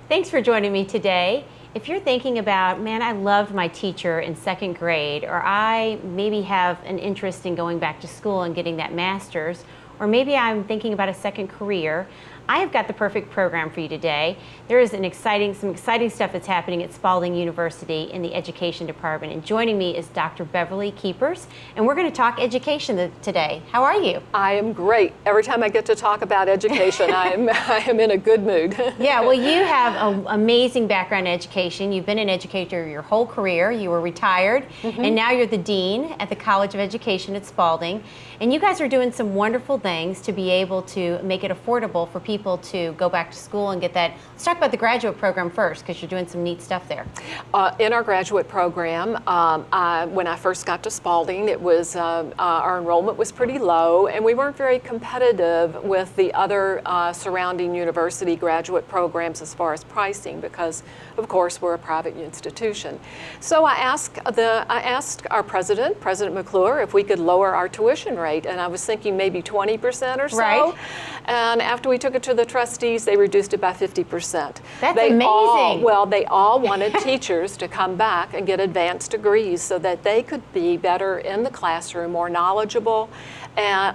Thanks for joining me today. If you're thinking about, man, I loved my teacher in second grade, or I maybe have an interest in going back to school and getting that master's, or maybe I'm thinking about a second career, I have got the perfect program for you today. There is some exciting stuff that's happening at Spalding University in the education department. And joining me is Dr. Beverly Keepers, and we're going to talk education today. How are you? I am great. Every time I get to talk about education, I am in a good mood. Yeah, well, you have an amazing background in education. You've been an educator your whole career. You were retired, and now you're the dean at the College of Education at Spalding. And you guys are doing some wonderful things to be able to make it affordable for people to go back to school and get that. Let's talk about the graduate program first, because you're doing some neat stuff there. In our graduate program, when I first got to Spalding, it was our enrollment was pretty low, and we weren't very competitive with the other surrounding university graduate programs as far as pricing, because of course we're a private institution. So I asked our President McClure, if we could lower our tuition rate, and I was thinking maybe 20% or so. Right. And after we took it to the trustees, they reduced it by 50%. That's amazing. They all wanted teachers to come back and get advanced degrees so that they could be better in the classroom, more knowledgeable,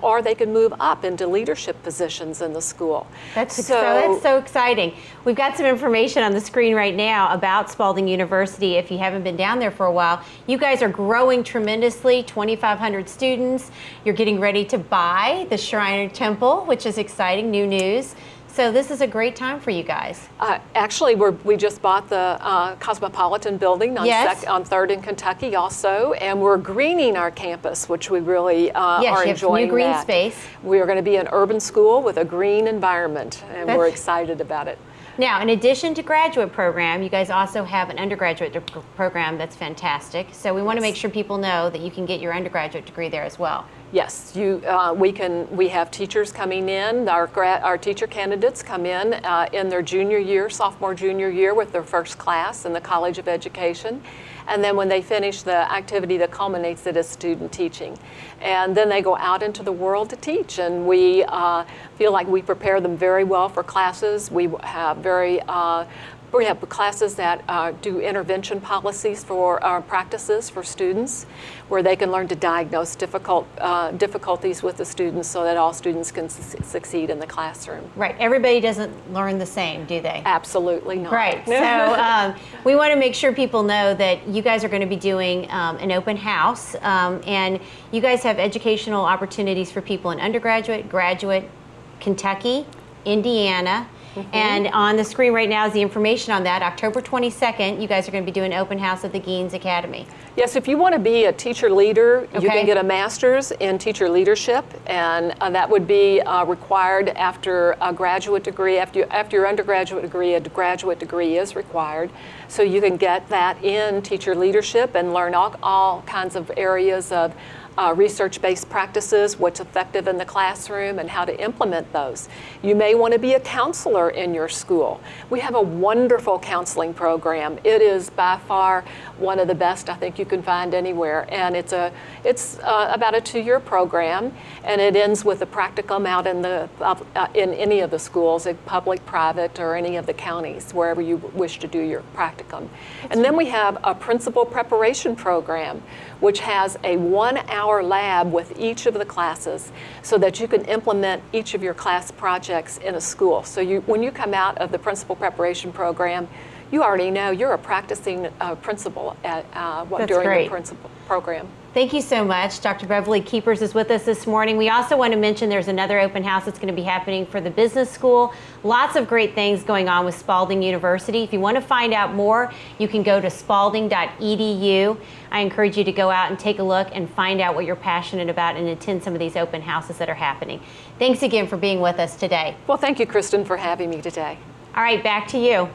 or they could move up into leadership positions in the school. That's so exciting. We've got some information on the screen right now about Spalding University. If you haven't been down there for a while, you guys are growing tremendously, 2,500 students. You're getting ready to buy the Shrine Temple, which is exciting, new news. So this is a great time for you guys. Actually, we just bought the Cosmopolitan building on 3rd and Kentucky also, and we're greening our campus, which we really are enjoying. New green space. We are going to be an urban school with a green environment, and we're excited about it. Now, in addition to graduate program, you guys also have an undergraduate program that's fantastic. So we want to make sure people know that you can get your undergraduate degree there as well. Yes, we have teachers coming in. Our teacher candidates come in their junior year, sophomore, junior year with their first class in the College of Education. And then when they finish the activity that culminates it is student teaching. And then they go out into the world to teach, and we feel like we prepare them very well for classes. We have classes that do intervention policies for practices for students, where they can learn to diagnose difficulties with the students so that all students can succeed in the classroom. Right. Everybody doesn't learn the same, do they? Absolutely not. Right. So we want to make sure people know that you guys are going to be doing an open house, and you guys have educational opportunities for people in undergraduate, graduate, Kentucky, Indiana. And on the screen right now is the information on that. October 22nd, you guys are going to be doing an open house at the Gaines Academy. Yes, if you want to be a teacher leader, you can get a master's in teacher leadership, and that would be required after a graduate degree. After your undergraduate degree, a graduate degree is required. So you can get that in teacher leadership and learn all kinds of areas of research-based practices, what's effective in the classroom, and how to implement those. You may want to be a counselor in your school. We have a wonderful counseling program. It is by far one of the best I think you can find anywhere, and it's about a 2-year program, and it ends with a practicum out in any of the schools, public, private, or any of the counties, wherever you wish to do your practicum. And then we have a principal preparation program, which has a 1-hour lab with each of the classes so that you can implement each of your class projects in a school. So when you come out of the principal preparation program, you already know you're a practicing principal during the principal program. Thank you so much. Dr. Beverly Keepers is with us this morning. We also want to mention there's another open house that's going to be happening for the business school. Lots of great things going on with Spalding University. If you want to find out more, you can go to spalding.edu. I encourage you to go out and take a look and find out what you're passionate about and attend some of these open houses that are happening. Thanks again for being with us today. Well, thank you, Kristen, for having me today. All right, back to you.